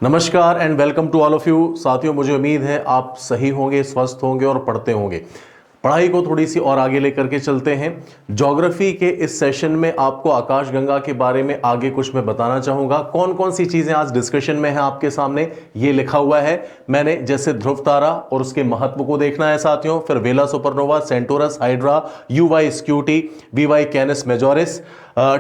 नमस्कार and welcome to all of you. साथियों, मुझे उम्मीद है आप सही होंगे, स्वस्थ होंगे और पढ़ते होंगे। पढ़ाई को थोड़ी सी और आगे लेकर के चलते हैं। ज्योग्राफी के इस सेशन में आपको आकाशगंगा के बारे में आगे कुछ मैं बताना चाहूंगा। कौन कौन सी चीजें आज डिस्कशन में है आपके सामने ये लिखा हुआ है मैंने, जैसे ध्रुव तारा और उसके महत्व को देखना है साथियों, फिर Vela supernova, Centaurus, Hydra, UY Scuti, VY Canis Majoris,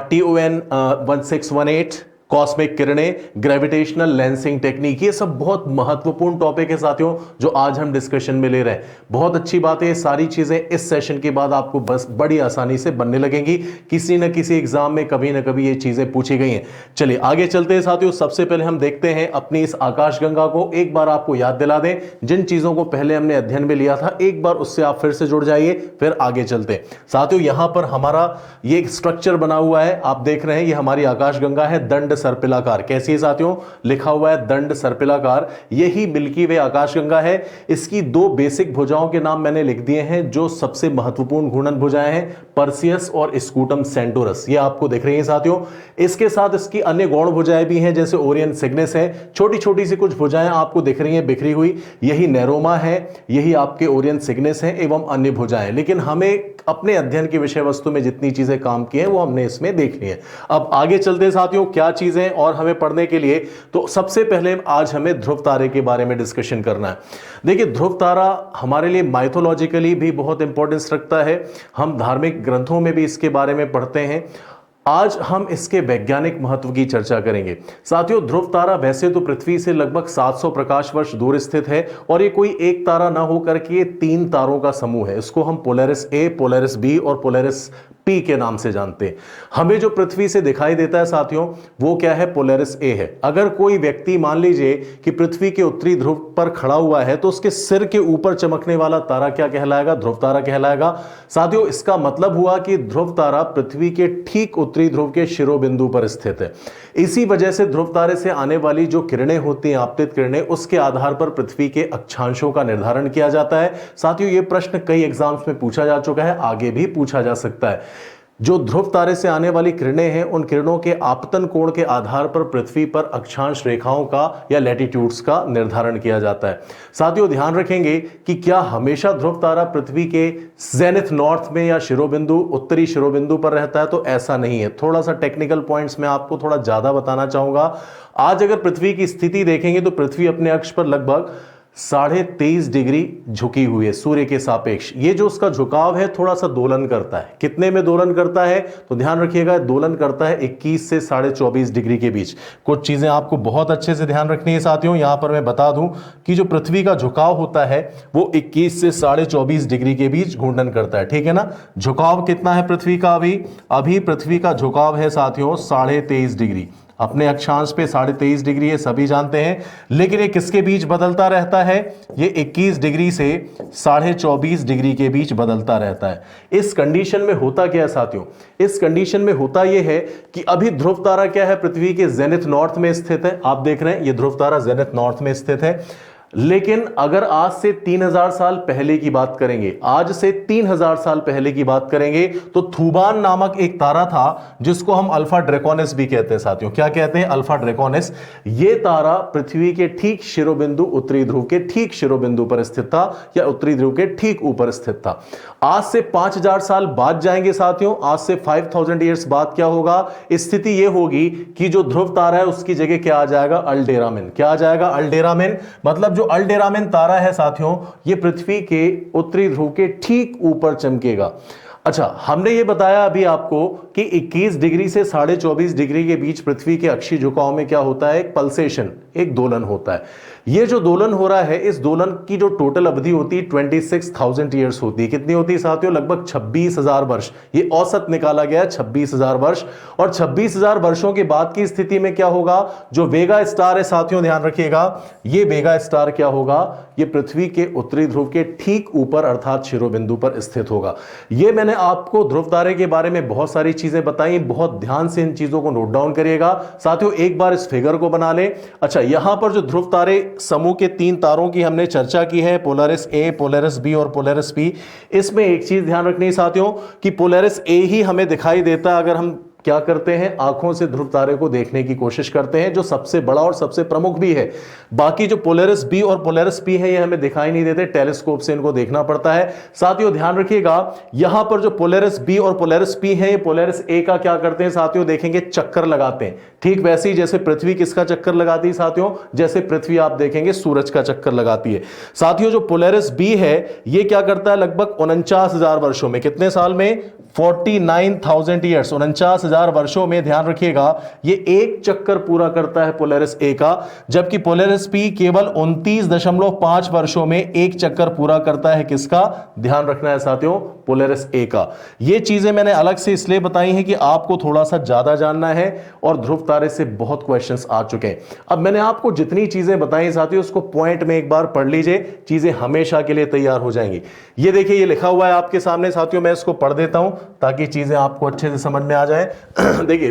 TON 1618, cosmic किरणें, ग्रेविटेशनल लेंसिंग टेक्निक, ये सब बहुत महत्वपूर्ण टॉपिक है साथियों जो आज हम डिस्कशन में ले रहे हैं। बहुत अच्छी बात है, ये सारी चीजें इस सेशन के बाद आपको बस बड़ी आसानी से बनने लगेंगी। किसी न किसी एग्जाम में कभी ना कभी ये चीजें पूछी गई हैं। चलिए आगे चलते हैं साथियों। सबसे पहले हम देखते हैं अपनी इस आकाशगंगा को। एक बार आपको याद दिला दें, जिन चीजों को पहले हमने अध्ययन में लिया था एक बार उससे आप फिर से जुड़ जाइए, फिर आगे चलते हैं साथियों। यहां पर हमारा ये स्ट्रक्चर बना हुआ है, आप देख रहे हैं, ये हमारी आकाशगंगा है, दंड सर्पिलाकार। कैसी है साथियों? लिखा हुआ है दंड सर्पिलाकार। यही मिल्की वे आकाशगंगा है। इसकी दो बेसिक भुजाओं के नाम मैंने लिख दिए हैं जो सबसे महत्वपूर्ण घूर्णन भुजाएं हैं, पर्सियस और स्कूटम सेंटोरस। ये आपको दिख रही है साथियों। इसके साथ इसकी अन्य गौण भुजाएं भी हैं, जैसे ओरियन सिग्नेस है। छोटी छोटी सी कुछ भुजाएं आपको दिख रही हैं बिखरी हुई, यही नेरोमा है, यही आपके ओरियन सिग्नेस है एवं अन्य भुजाएं। लेकिन हमें अपने अध्ययन की विषय वस्तु में जितनी चीजें काम की हैं वो हमने इसमें देख ली है। अब आगे चलते हैं साथियों, क्या चीजें और हमें पढ़ने के लिए। तो सबसे पहले आज हमें ध्रुव तारे के बारे में डिस्कशन करना है। देखिए, ध्रुव तारा हमारे लिए माइथोलॉजिकली भी बहुत इंपॉर्टेंस रखता है। हम धार्मिक ग्रंथों में भी इसके बारे में पढ़ते हैं। आज हम इसके वैज्ञानिक महत्व की चर्चा करेंगे साथियों। ध्रुव तारा वैसे तो पृथ्वी से लगभग 700 प्रकाश वर्ष दूर स्थित है और ये कोई एक तारा ना होकर के ये 3 तारों का समूह है। इसको हम पोलैरिस ए, पोलैरिस बी और पोलैरिस पी के नाम से जानते हैं। हमें जो पृथ्वी से दिखाई देता है साथियों वो क्या है? पोलैरिस ए है। अगर कोई व्यक्ति मान लीजिए कि पृथ्वी के उत्तरी ध्रुव पर खड़ा हुआ है तो उसके सिर के ऊपर चमकने वाला तारा क्या कहलाएगा? ध्रुव तारा कहलाएगा साथियों। इसका मतलब हुआ कि ध्रुव तारा पृथ्वी के ठीक उत्तरी ध्रुव के शिरोबिंदु पर स्थित है। इसी वजह से ध्रुव तारे से आने वाली जो किरणें होती हैं, आपतित किरणें, उसके आधार पर पृथ्वी के अक्षांशों का निर्धारण किया जाता है। साथियों, यह प्रश्न कई एग्जाम्स में पूछा जा चुका है, आगे भी पूछा जा सकता है। जो ध्रुव तारे से आने वाली किरणें हैं, उन किरणों के आपतन कोण के आधार पर पृथ्वी पर अक्षांश रेखाओं का या लैटिट्यूड्स का निर्धारण किया जाता है। साथियों, ध्यान रखेंगे कि क्या हमेशा ध्रुव तारा पृथ्वी के जेनिथ नॉर्थ में या शिरोबिंदु, उत्तरी शिरोबिंदु पर रहता है? तो ऐसा नहीं है। थोड़ा सा टेक्निकल पॉइंट्स में आपको थोड़ा ज्यादा बताना चाहूंगा। आज अगर पृथ्वी की स्थिति देखेंगे तो पृथ्वी अपने अक्ष पर लगभग 23.5 डिग्री झुकी हुई है सूर्य के सापेक्ष। ये जो उसका झुकाव है थोड़ा सा दोलन करता है। कितने में दोलन करता है? तो ध्यान रखिएगा, दोलन करता है 21 से 24.5 डिग्री के बीच। कुछ चीजें आपको बहुत अच्छे से ध्यान रखनी है साथियों। यहां पर मैं बता दूं कि जो पृथ्वी का झुकाव होता है वो 21 से 24.5 डिग्री के बीच घूर्णन करता है, ठीक है ना। झुकाव कितना है पृथ्वी का? अभी पृथ्वी का झुकाव है साथियों 23.5 डिग्री। अपने अक्षांश पे 23.5 डिग्री है, सभी जानते हैं। लेकिन ये किसके बीच बदलता रहता है? ये 21 डिग्री से 24.5 डिग्री के बीच बदलता रहता है। इस कंडीशन में होता क्या है साथियों? इस कंडीशन में होता यह है कि अभी ध्रुव तारा क्या है? पृथ्वी के जेनिथ नॉर्थ में स्थित है। आप देख रहे हैं ये ध्रुव तारा जेनिथ नॉर्थ में स्थित है। लेकिन अगर आज से 3000 साल पहले की बात करेंगे, आज से 3000 साल पहले की बात करेंगे, तो थूबान नामक एक तारा था जिसको हम अल्फा ड्रैकोनिस भी कहते हैं साथियों। क्या कहते हैं? अल्फा ड्रैकोनिस। ये तारा पृथ्वी के ठीक शिरोबिंदु, उत्तरी ध्रुव के ठीक शिरोबिंदु पर स्थित था या उत्तरी ध्रुव के ठीक ऊपर स्थित था। आज से 5000 साल बाद जाएंगे साथियों, आज से 5000 ईयर्स बाद क्या होगा? स्थिति यह होगी कि जो ध्रुव तारा है उसकी जगह क्या आ जाएगा? अल्डेरामिन। क्या आ जाएगा? अल्डेरामिन। मतलब जो अल्डेरामिन तारा है साथियों, ये पृथ्वी के उत्तरी ध्रुव के ठीक ऊपर चमकेगा। अच्छा, हमने ये बताया अभी आपको कि 21 डिग्री से 24.5 डिग्री के बीच पृथ्वी के अक्षीय झुकाव में क्या होता है? एक पल्सेशन, एक दोलन होता है। ये जो दोलन हो रहा है, इस दोलन की जो टोटल अवधि होती है 26,000 ईयर्स होती है। कितनी होती है साथियों? लगभग 26,000 वर्ष। ये औसत निकाला गया 26,000 वर्ष। और 26,000 वर्षों के बाद की स्थिति में क्या होगा? जो वेगा स्टार है साथियों, ध्यान रखिएगा, ये वेगा स्टार क्या होगा? ये पृथ्वी के उत्तरी ध्रुव के ठीक ऊपर अर्थात शिरोबिंदु पर स्थित होगा। ये मैंने आपको ध्रुव तारे के बारे में बहुत सारी चीजें बताई, बहुत ध्यान से इन चीजों को नोट डाउन करिएगा साथियों। एक बार इस फिगर को बना ले। अच्छा, यहां पर जो ध्रुव तारे समूह के 3 तारों की हमने चर्चा की है, पोलैरिस ए, पोलैरिस बी और पोलैरिस पी। इसमें एक चीज ध्यान रखनी है साथियों कि पोलैरिस ए ही हमें दिखाई देता है अगर हम क्या करते हैं, आंखों से ध्रुव तारे को देखने की कोशिश करते हैं, जो सबसे बड़ा और सबसे प्रमुख भी है। बाकी जो पोलरिस बी और पोलरिस पी है ये हमें दिखाई नहीं देते, टेलीस्कोप से इनको देखना पड़ता है। साथियों ध्यान रखिएगा, यहां पर जो पोलरिस बी और पोलरिस पी है, ये पोलरिस ए का क्या करते हैं साथियों, देखेंगे चक्कर लगाते हैं। ठीक वैसे ही जैसे पृथ्वी किसका चक्कर लगाती है साथियों, जैसे पृथ्वी आप देखेंगे सूरज का चक्कर लगाती है। साथियों जो पोलरिस बी है ये क्या करता है, लगभग 49,000 वर्षों में, कितने साल में, 49,000 ईयर्स, 49,000 वर्षों में, ध्यान रखिएगा, ये एक चक्कर पूरा करता है पोलरिस ए का, जबकि पोलरिस पी केवल 29.5 वर्षों में एक चक्कर पूरा करता है। किसका, ध्यान रखना है साथियों, पोलरिस ए का। ये चीजें मैंने अलग से इसलिए बताई हैं कि आपको थोड़ा सा ज्यादा जानना है, और ध्रुव तारे से बहुत क्वेश्चंस आ चुके हैं। अब मैंने आपको जितनी चीजें बताई साथियों उसको पॉइंट में एक बार पढ़ लीजिए, चीजें हमेशा के लिए तैयार हो जाएंगी। ये देखिए ये लिखा हुआ है आपके सामने साथियों, मैं इसको पढ़ देता हूं ताकि चीजें आपको अच्छे से समझ में आ जाए। देखिए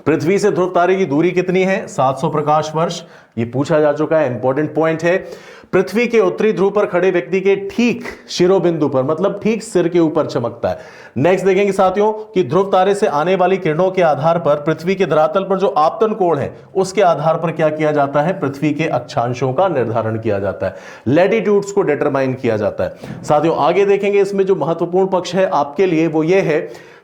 पृथ्वी से ध्रुव तारे की दूरी कितनी है, 700 प्रकाश वर्ष, ये पूछा जा चुका है, इंपॉर्टेंट पॉइंट है। पृथ्वी के उत्तरी ध्रुव पर खड़े व्यक्ति के ठीक शिरोबिंदु पर, मतलब ठीक सिर के ऊपर चमकता है। नेक्स्ट देखेंगे साथियों कि ध्रुव तारे से आने वाली किरणों के आधार पर पृथ्वी के धरातल पर जो आपतन कोण है उसके आधार पर क्या किया जाता है, पृथ्वी के अक्षांशों का निर्धारण किया जाता है, लैटिट्यूड्स को डिटरमाइन किया जाता है। साथियों आगे देखेंगे, इसमें जो महत्वपूर्ण पक्ष है आपके लिए वो ये है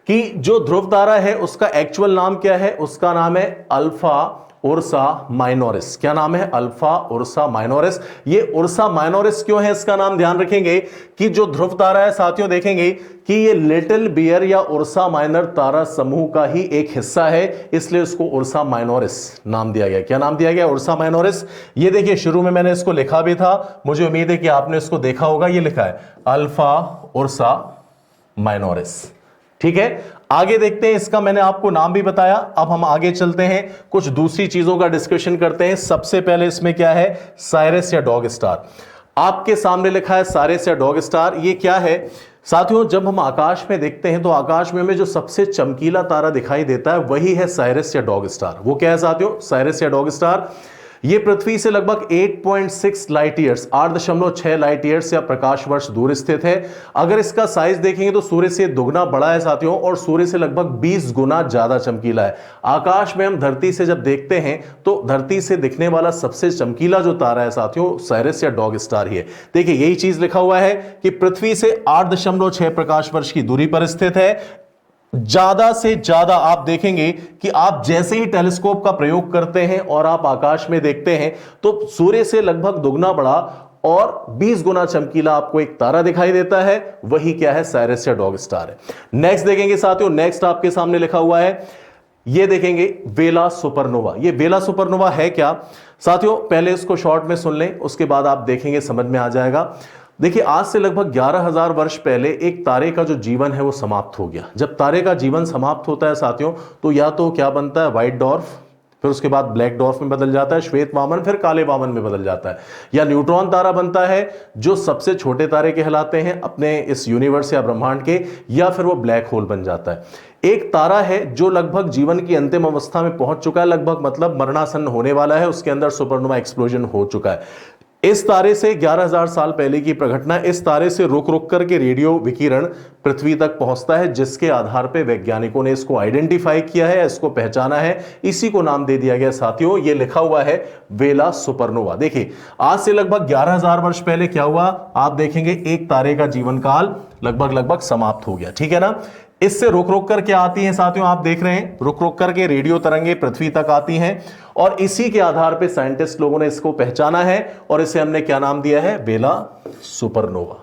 कि जो ध्रुव तारा है उसका एक्चुअल नाम क्या है, उसका नाम है अल्फा उर्सा माइनोरिस। क्या नाम है, अल्फा उर्सा माइनोरिस। ये उर्सा माइनोरिस क्यों है इसका नाम, ध्यान रखेंगे कि जो ध्रुव तारा है साथियों देखेंगे कि ये लिटिल बियर या उर्सा माइनर तारा समूह का ही एक हिस्सा है, इसलिए उसको उर्सा माइनोरिस नाम दिया गया। क्या नाम दिया गया, उर्सा माइनोरिस। ये देखिए शुरू में मैंने इसको लिखा भी था, मुझे उम्मीद है कि आपने इसको देखा होगा, ये लिखा है अल्फा उर्सा माइनोरिस। ठीक है, आगे देखते हैं, इसका मैंने आपको नाम भी बताया। अब हम आगे चलते हैं, कुछ दूसरी चीजों का डिस्कशन करते हैं। सबसे पहले इसमें क्या है, साइरस या डॉग स्टार। आपके सामने लिखा है साइरस या डॉग स्टार। ये क्या है साथियों, जब हम आकाश में देखते हैं तो आकाश में हमें जो सबसे चमकीला तारा दिखाई देता है वही है साइरस या डॉग स्टार। वो क्या है साथियों, साइरस या डॉग स्टार। ये पृथ्वी से लगभग 8.6 लाइट ईयर्स, 8.6 लाइट ईयर्स या प्रकाश वर्ष दूर स्थित है। अगर इसका साइज देखेंगे तो सूर्य से दुगना बड़ा है साथियों, और सूर्य से लगभग 20 गुना ज्यादा चमकीला है। आकाश में हम धरती से जब देखते हैं तो धरती से दिखने वाला सबसे चमकीला जो तारा है साथियों, साइरस या डॉग स्टार ही है। देखिए यही चीज लिखा हुआ है कि पृथ्वी से 8.6 प्रकाश वर्ष की दूरी पर स्थित है। ज्यादा से ज्यादा आप देखेंगे कि आप जैसे ही टेलीस्कोप का प्रयोग करते हैं और आप आकाश में देखते हैं तो सूर्य से लगभग दुगना बड़ा और 20 गुना चमकीला आपको एक तारा दिखाई देता है, वही क्या है, साइरस या डॉग स्टार है। नेक्स्ट देखेंगे साथियों, नेक्स्ट आपके सामने लिखा हुआ है, ये देखेंगे वेला सुपरनोवा। ये वेला सुपरनोवा है क्या साथियों, पहले इसको शॉर्ट में सुन लें, उसके बाद आप देखेंगे समझ में आ जाएगा। देखिए आज से लगभग 11,000 वर्ष पहले एक तारे का जो जीवन है वो समाप्त हो गया। जब तारे का जीवन समाप्त होता है साथियों तो या तो क्या बनता है, व्हाइट डॉर्फ, फिर उसके बाद ब्लैक डॉर्फ में बदल जाता है, श्वेत वामन, फिर काले वामन में बदल जाता है, या न्यूट्रॉन तारा बनता है जो सबसे छोटे तारे कहलाते हैं अपने इस यूनिवर्स या ब्रह्मांड के, या फिर वो ब्लैक होल बन जाता है। एक तारा है जो लगभग जीवन की अंतिम अवस्था में पहुंच चुका है, लगभग मतलब मरणासन्न होने वाला है, उसके अंदर सुपरनोवा एक्सप्लोजन हो चुका है। इस तारे से 11,000 साल पहले की प्रघटना, इस तारे से रुक रुक करके रेडियो विकिरण पृथ्वी तक पहुंचता है, जिसके आधार पे वैज्ञानिकों ने इसको आइडेंटिफाई किया है, इसको पहचाना है, इसी को नाम दे दिया गया साथियों, ये लिखा हुआ है वेला सुपरनोवा। देखिए आज से लगभग 11,000 वर्ष पहले क्या हुआ, आप देखेंगे एक तारे का जीवन काल लगभग समाप्त हो गया। ठीक है ना, इससे रुक रुक कर क्या आती हैं साथियों, आप देख रहे हैं रुक रुक करके रेडियो तरंगे पृथ्वी तक आती हैं, और इसी के आधार पे साइंटिस्ट लोगों ने इसको पहचाना है और इसे हमने क्या नाम दिया है, वेला सुपरनोवा।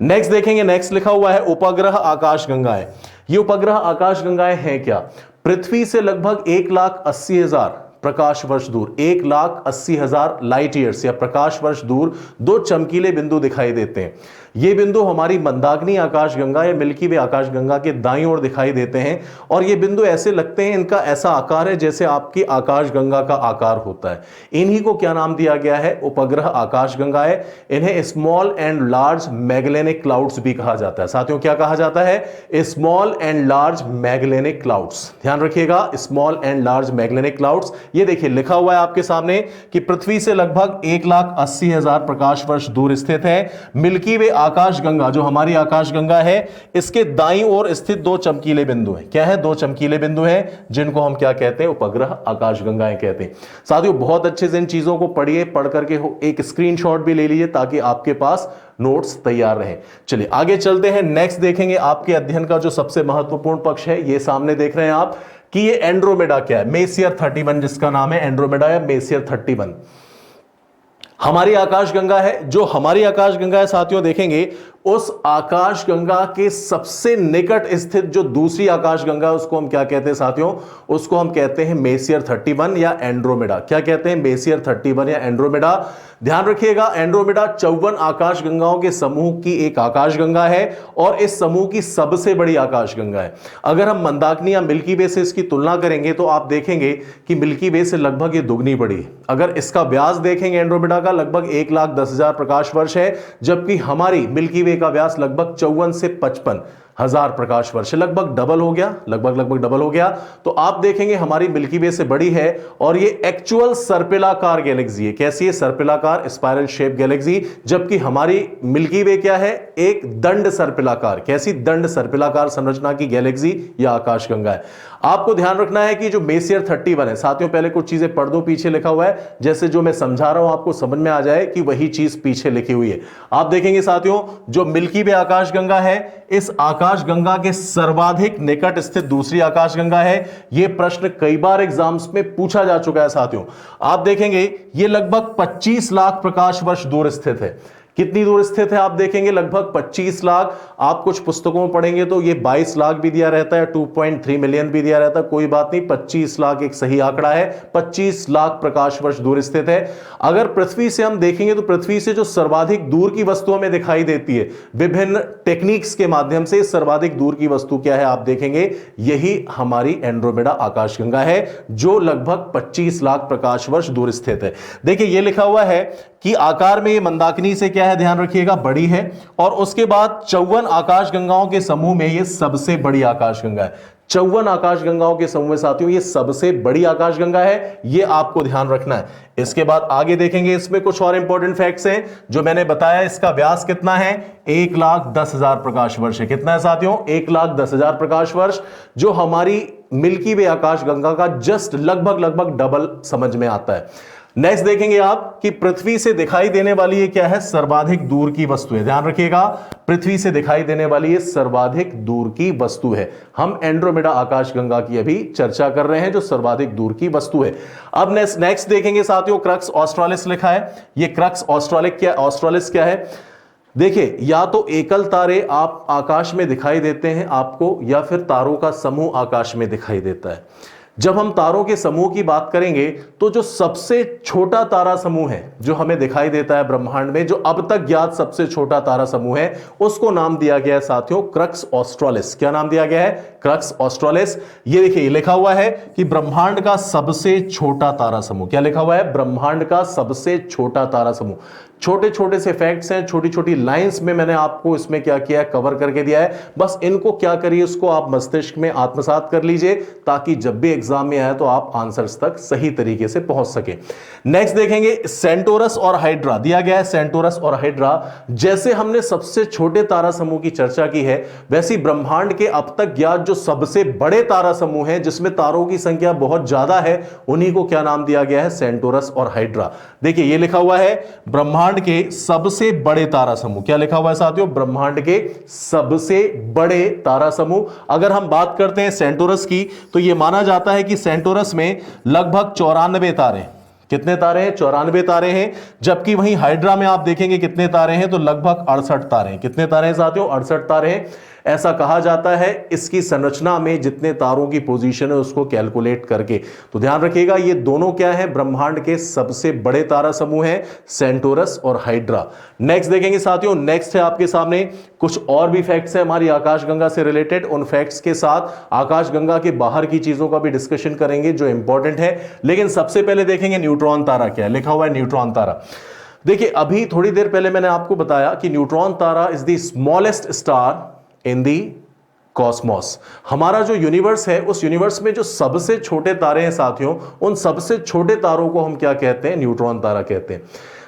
नेक्स्ट देखेंगे, नेक्स्ट लिखा हुआ है उपग्रह आकाशगंगाएं। ये उपग्रह आकाशगंगाएं हैं क्या, पृथ्वी से लगभग 1,80,000 प्रकाश वर्ष दूर, 1,80,000 लाइट ईयर्स या प्रकाश वर्ष दूर दो चमकीले बिंदु दिखाई देते हैं। ये बिंदु हमारी मंदाकिनी आकाशगंगा या मिल्की वे आकाशगंगा के दाईं ओर दिखाई देते हैं, और ये बिंदु ऐसे लगते हैं, इनका ऐसा आकार है जैसे आपकी आकाशगंगा का आकार होता है। इन्हीं को क्या नाम दिया गया है, उपग्रह आकाशगंगाएं। इन्हें स्मॉल एंड लार्ज मैगलेनिक क्लाउड्स भी कहा जाता है। साथियों क्या कहा जाता है, स्मॉल एंड लार्ज मैगलेनिक क्लाउड्स। ध्यान रखिएगा, स्मॉल एंड लार्ज मैगलेनिक क्लाउड्स। ये देखिए लिखा हुआ है आपके सामने कि पृथ्वी से लगभग 1,80,000 प्रकाश वर्ष दूर स्थित है। मिल्की वे आकाशगंगा, जो हमारी आकाशगंगा है, इसके दाईं ओर स्थित दो चमकीले बिंदु हैं। क्या है? दो चमकीले बिंदु हैं, जिनको हम क्या कहते हैं? उपग्रह आकाशगंगाएं कहते हैं। साथियों बहुत अच्छे से इन चीजों को पढ़िए, पढ़ करके एक स्क्रीनशॉट भी ले लीजिए ताकि आपके पास नोट्स तैयार रहे। चलिए आगे चलते हैं। नेक्स्ट देखेंगे आपके अध्ययन का जो सबसे महत्वपूर्ण पक्ष है, ये सामने देख रहे हैं आप कि ये एंड्रोमेडा क्या है। मेसियर 31, जिसका नाम है एंड्रोमेडा या मेसियर 31, हमारी आकाशगंगा है। जो हमारी आकाशगंगा है साथियों, देखेंगे उस आकाशगंगा के सबसे निकट स्थित जो दूसरी आकाशगंगा है, उसको हम क्या कहते हैं साथियों? उसको हम कहते हैं मेसियर 31 या एंड्रोमेडा। क्या कहते हैं? मेसियर 31 या एंड्रोमेडा। ध्यान रखिएगा, एंड्रोमेडा 54 आकाशगंगाओं के समूह की एक आकाशगंगा है और इस समूह की सबसे बड़ी आकाशगंगा है। अगर हम मंदाकिनी या मिल्की वे से इसकी तुलना करेंगे तो आप देखेंगे कि मिल्की वे से लगभग ये दुगनी बड़ी है। अगर इसका व्यास देखेंगे एंड्रोमेडा का, लगभग 1,10,000 प्रकाश वर्ष है, जबकि हमारी मिल्की वे का व्यास लगभग 54 से 55,000 प्रकाश वर्ष, लगभग डबल हो गया, लगभग डबल हो गया। तो आप देखेंगे हमारी मिल्की वे से बड़ी है और ये एक्चुअल सर्पिलाकार गैलेक्सी है। कैसी है? सर्पिलाकार, स्पाइरल शेप गैलेक्सी। जबकि हमारी मिल्की वे क्या है? एक दंड सर्पिलाकार। कैसी? दंड सर्पिलाकार संरचना की गैलेक्सी या आकाशगंगा है। आपको ध्यान रखना है कि जो मेसियर 31 है साथियों, पहले कुछ चीजें पढ़ दो, पीछे लिखा हुआ है, जैसे जो मैं समझा रहा हूं आपको समझ में आ जाए कि वही चीज पीछे लिखी हुई है। आप देखेंगे साथियों, जो मिल्की वे आकाशगंगा है, इस आकाशगंगा के सर्वाधिक निकट स्थित दूसरी आकाशगंगा है। यह प्रश्न कई बार एग्जाम्स में पूछा जा चुका है साथियों। आप देखेंगे ये लगभग 25 लाख प्रकाश वर्ष दूर स्थित है। कितनी दूर स्थित है? आप देखेंगे लगभग 25 लाख। आप कुछ पुस्तकों में पढ़ेंगे तो ये 22 लाख भी दिया रहता है, 2.3 मिलियन भी दिया रहता है, कोई बात नहीं, 25 लाख एक सही आंकड़ा है। 25 लाख प्रकाश वर्ष दूर स्थित है। अगर पृथ्वी से हम देखेंगे तो पृथ्वी से जो सर्वाधिक दूर की वस्तु हमें दिखाई देती है विभिन्न टेक्निक्स के माध्यम से, सर्वाधिक दूर की वस्तु क्या है? आप देखेंगे यही हमारी एंड्रोमेडा आकाशगंगा है, जो लगभग 25 लाख प्रकाश वर्ष दूर स्थित है। देखिए ये लिखा हुआ है कि आकार में ये मंदाकिनी से क्या है? ध्यान रखिएगा, बड़ी है। और उसके बाद 54 आकाशगंगाओं के समूह में ये सबसे बड़ी आकाशगंगा है। 54 आकाशगंगाओं के समूह में साथियों ये सबसे बड़ी आकाशगंगा है, ये आपको ध्यान रखना है। इसके बाद आगे देखेंगे, इसमें कुछ और इंपॉर्टेंट फैक्ट्स हैं जो मैंने बताया। इसका व्यास कितना है? 1,10,000 प्रकाश वर्ष है। कितना है साथियों? 1,10,000 प्रकाश वर्ष, जो हमारी मिल्की वे आकाशगंगा का जस्ट लगभग डबल समझ में आता है। नेक्स्ट देखेंगे आप कि पृथ्वी से दिखाई देने वाली ये क्या है? सर्वाधिक दूर की वस्तु है। ध्यान रखिएगा, पृथ्वी से दिखाई देने वाली ये सर्वाधिक दूर की वस्तु है। हम एंड्रोमेडा आकाशगंगा की अभी चर्चा कर रहे हैं, जो सर्वाधिक दूर की वस्तु है। अब नेक्स्ट देखेंगे साथियों, क्रक्स ऑस्ट्रालिस लिखा है। ये क्रक्स ऑस्ट्रालिस क्या है? देखिए, या तो एकल तारे आप आकाश में दिखाई देते हैं आपको, या फिर तारों का समूह आकाश में दिखाई देता है। जब हम तारों के समूह की बात करेंगे तो जो सबसे छोटा तारा समूह है जो हमें दिखाई देता है ब्रह्मांड में, जो अब तक ज्ञात सबसे छोटा तारा समूह है, उसको नाम दिया गया है साथियों क्रक्स ऑस्ट्रालिस। क्या नाम दिया गया है? क्रक्स ऑस्ट्रालिस। ये देखिए लिखा हुआ है कि ब्रह्मांड का सबसे छोटा तारा समूह। क्या लिखा हुआ है? ब्रह्मांड का सबसे छोटा तारा समूह। छोटे छोटे से फैक्ट्स हैं, छोटी छोटी लाइंस में मैंने आपको इसमें क्या किया है? कवर करके दिया है। बस इनको क्या करिए, उसको आप मस्तिष्क में आत्मसात कर लीजिए, ताकि जब भी एग्जाम में आए तो आप आंसर्स तक सही तरीके से पहुंच सके। नेक्स्ट देखेंगे, सेंटोरस और हाइड्रा दिया गया है। सेंटोरस और हाइड्रा, जैसे हमने सबसे छोटे तारा समूह की चर्चा की है, वैसी ब्रह्मांड के अब तक ज्ञात जो सबसे बड़े तारा समूह हैं, जिसमें तारों की संख्या बहुत ज्यादा है, उन्हीं को क्या नाम दिया गया है? सेंटोरस और हाइड्रा। देखिए ये लिखा हुआ है ब्रह्मांड के सबसे बड़े तारा समूह। क्या लिखा हुआ है साथियों? ब्रह्मांड के सबसे बड़े तारा समूह। अगर हम बात करते हैं सेंटोरस की, तो यह माना जाता है कि सेंटोरस में लगभग 94 तारे। कितने तारे हैं? 94 तारे हैं। जबकि वहीं हाइड्रा में आप देखेंगे कितने तारे हैं, तो लगभग 68 तारे हैं। कितने तारे हैं साथियों? 68 तारे हैं। ऐसा कहा जाता है इसकी संरचना में जितने तारों की पोजीशन है उसको कैलकुलेट करके। तो ध्यान रखिएगा, ये दोनों क्या है? ब्रह्मांड के सबसे बड़े तारा समूह हैं, सेंटोरस और हाइड्रा। नेक्स्ट देखेंगे साथियों, नेक्स्ट है आपके सामने कुछ और भी फैक्ट्स है हमारी आकाशगंगा से रिलेटेड। उन फैक्ट्स के साथ आकाशगंगा के बाहर की चीजों का भी डिस्कशन करेंगे जो इंपॉर्टेंट है। लेकिन सबसे पहले देखेंगे न्यूट्रॉन तारा क्या है। लिखा हुआ है न्यूट्रॉन तारा। देखिए अभी थोड़ी देर पहले मैंने आपको बताया कि neutron Tara is the smallest star in the Cosmos. हमारा जो यूनिवर्स है, उस यूनिवर्स में जो सबसे छोटे तारे हैं साथियों, उन सबसे छोटे तारों को हम क्या कहते हैं? न्यूट्रॉन तारा कहते हैं।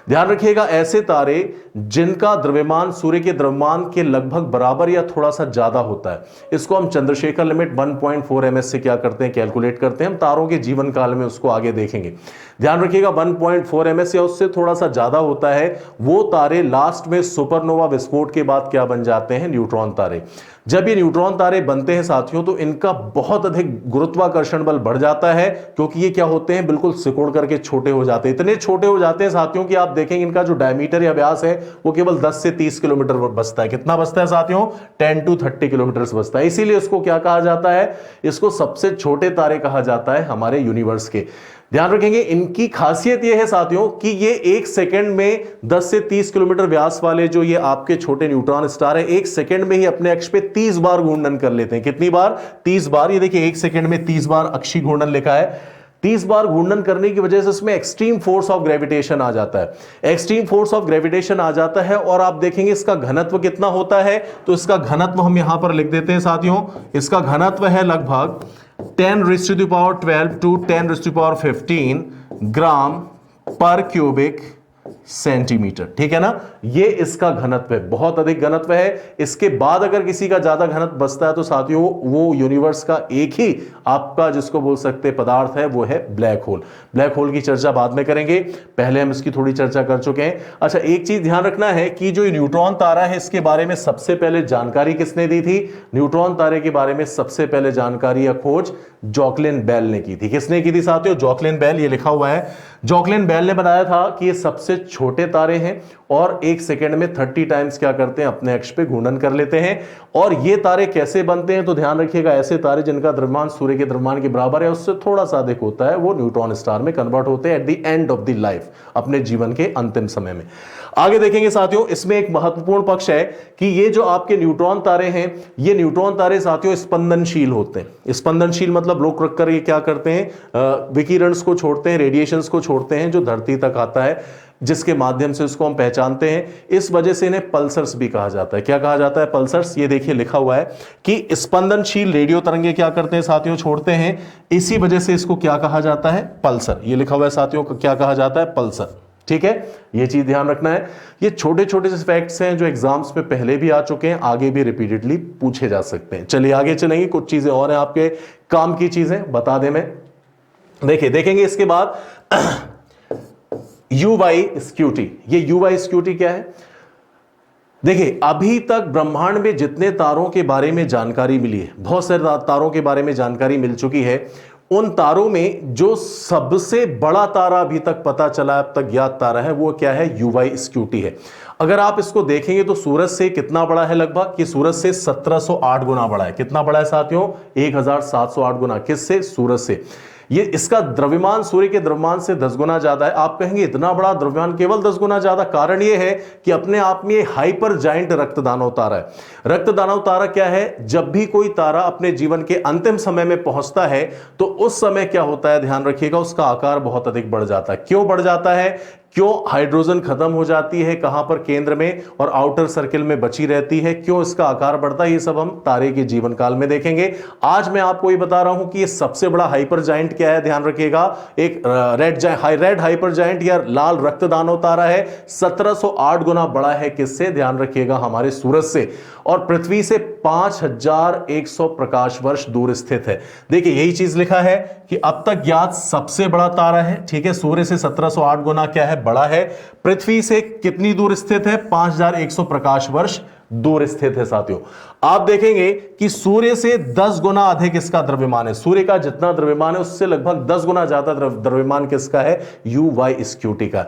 ध्यान रखिएगा, ऐसे तारे जिनका द्रव्यमान सूर्य के द्रव्यमान के लगभग बराबर या थोड़ा सा ज्यादा होता है, इसको हम चंद्रशेखर लिमिट 1.4 ms से क्या करते हैं, कैलकुलेट करते हैं। हम तारों के जीवन काल में उसको आगे देखेंगे। ध्यान रखिएगा 1.4 ms या उससे थोड़ा सा ज्यादा होता है, वो तारे लास्ट में सुपरनोवा विस्फोट के बाद क्या बन जाते हैं, न्यूट्रॉन तारे। जब ये न्यूट्रॉन तारे बनते हैं साथियों, तो इनका बहुत अधिक गुरुत्वाकर्षण बल बढ़ जाता है, क्योंकि ये क्या होते हैं, बिल्कुल सिकुड़ करके छोटे हो जाते हैं। इतने छोटे हो जाते हैं साथियों कि आप देखेंगे इनका जो डायमीटर या व्यास है वो केवल 10 से 30 किलोमीटर बचता है। कितना बचता है साथियों, 10 to 30 किलोमीटर बचता है। इसीलिए इसको क्या कहा जाता है, इसको सबसे छोटे तारे कहा जाता है हमारे यूनिवर्स के। ध्यान रखेंगे, इनकी खासियत यह है साथियों कि ये एक सेकंड में 10 से 30 किलोमीटर व्यास वाले जो ये आपके छोटे न्यूट्रॉन स्टार है, एक सेकंड में ही अपने अक्ष पे 30 बार घूर्णन कर लेते हैं। कितनी बार, 30 बार। ये देखिए एक सेकंड में 30 बार अक्षीय घूर्णन लिखा है। 30 बार घूर्णन करने की वजह से इसमें एक्सट्रीम फोर्स ऑफ ग्रेविटेशन आ जाता है। एक्सट्रीम फोर्स ऑफ ग्रेविटेशन आ जाता है और आप देखेंगे इसका घनत्व कितना होता है, तो इसका घनत्व हम यहां पर लिख देते हैं साथियों। इसका घनत्व है लगभग 10⁻12 to 10⁻15 ग्राम पर क्यूबिक सेंटीमीटर। ठीक है ना, ये इसका घनत्व है, बहुत अधिक घनत्व है। इसके बाद अगर किसी का ज्यादा घनत्व बचता है तो साथियों वो यूनिवर्स का एक ही आपका जिसको बोल सकते पदार्थ है, वो है ब्लैक होल। ब्लैक होल की चर्चा बाद में करेंगे, पहले हम इसकी थोड़ी चर्चा कर चुके हैं। अच्छा, एक चीज ध्यान रखना है कि जो न्यूट्रॉन तारा है इसके बारे में सबसे पहले जानकारी किसने दी थी, न्यूट्रॉन तारे के बारे में सबसे पहले जानकारी या खोज जॉकलिन बेल ने की थी। किसने की थी साथियों, जॉकलिन बेल। ये लिखा हुआ है, जॉकलिन बेल ने बताया था कि ये सबसे छोटे तारे हैं और एक सेकंड में 30 टाइम्स क्या करते हैं, अपने अक्ष पे घूर्णन कर लेते हैं। और ये तारे कैसे बनते हैं, तो ध्यान रखिएगा, ऐसे तारे जिनका द्रव्यमान सूर्य के द्रव्यमान के बराबर है, उससे थोड़ा सा अधिक होता है, वो न्यूट्रॉन स्टार में कन्वर्ट होते हैं at the end of the life, अपने जीवन के अंतिम समय में। आगे देखेंगे साथियों, इसमें एक महत्वपूर्ण पक्ष है कि ये जो आपके न्यूट्रॉन तारे हैं, ये न्यूट्रॉन तारे साथियों स्पंदनशील होते हैं। स्पंदनशील मतलब रोक रख कर ये क्या करते हैं, विकिरणस को छोड़ते हैं, रेडिएशंस को छोड़ते हैं, जो धरती तक आता है, जिसके माध्यम से इसको हम पहचानते हैं। इस वजह से इन्हें पल्सर्स भी कहा जाता है। क्या कहा जाता है, पल्सर्स। ये देखिए लिखा हुआ है कि स्पंदनशील रेडियो तरंगे क्या करते हैं साथियों, छोड़ते हैं, इसी वजह से इसको क्या कहा जाता है, पल्सर। ये लिखा हुआ है साथियों, क्या कहा जाता है, पल्सर। ठीक है, ये चीज ध्यान रखना है। ये छोटे छोटे से फैक्ट्स हैं जो एग्जाम्स में पहले भी आ चुके हैं, आगे भी रिपीटेडली पूछे जा सकते हैं। चलिए आगे चलेंगे, कुछ चीजें और हैं आपके काम की चीजें, बता दें मैं। देखिए देखेंगे इसके बाद UY स्क्यूटी। ये UY स्क्यूटी क्या है, देखिए अभी तक ब्रह्मांड में जितने तारों के बारे में जानकारी मिली है, बहुत सारे तारों के बारे में जानकारी मिल चुकी है, उन तारों में जो सबसे बड़ा तारा अभी तक पता चला, अब तक ज्ञात तारा है, वो क्या है, UY स्क्यूटी है। अगर आप इसको देखेंगे तो सूरज से कितना बड़ा है, लगभग कि सूरज से 1708 गुना बड़ा है। कितना बड़ा है साथियों, 1708 गुना। किससे, सूरज से। ये इसका द्रव्यमान सूर्य के द्रव्यमान से 10 गुना ज्यादा है। आप कहेंगे इतना बड़ा द्रव्यमान केवल 10 गुना ज्यादा, कारण यह है कि अपने आप में हाइपर जाइंट रक्तदानव तारा है। रक्तदानव तारा क्या है, जब भी कोई तारा अपने जीवन के अंतिम समय में पहुंचता है तो उस समय क्या होता है, ध्यान रखिएगा, उसका आकार बहुत अधिक बढ़ जाता है। क्यों बढ़ जाता है, क्यों हाइड्रोजन खत्म हो जाती है, कहां पर, केंद्र में, और आउटर सर्किल में बची रहती है, क्यों इसका आकार बढ़ता है, ये सब हम तारे के जीवन काल में देखेंगे। आज मैं आपको ये बता रहा हूं कि ये सबसे बड़ा हाइपर जाइंट क्या है, ध्यान रखिएगा, एक रेड हाइपर जाइंट या लाल रक्तदानव तारा है, 1708 गुना बड़ा है। किससे, ध्यान रखिएगा, हमारे सूरज से, और पृथ्वी से 5100 प्रकाश वर्ष दूर स्थित है। देखिए यही चीज लिखा है कि अब तक ज्ञात सबसे बड़ा तारा है। ठीक है, सूर्य से 1708 गुना क्या है, बड़ा है। पृथ्वी से कितनी दूर स्थित है, 5100 प्रकाश वर्ष दूर स्थित है साथियों। आप देखेंगे कि सूर्य से 10 गुना अधिक इसका द्रव्यमान है। सूर्य का जितना द्रव्यमान है उससे लगभग 10 गुना ज्यादा द्रव्यमान किसका है, UY स्क्यूटी का।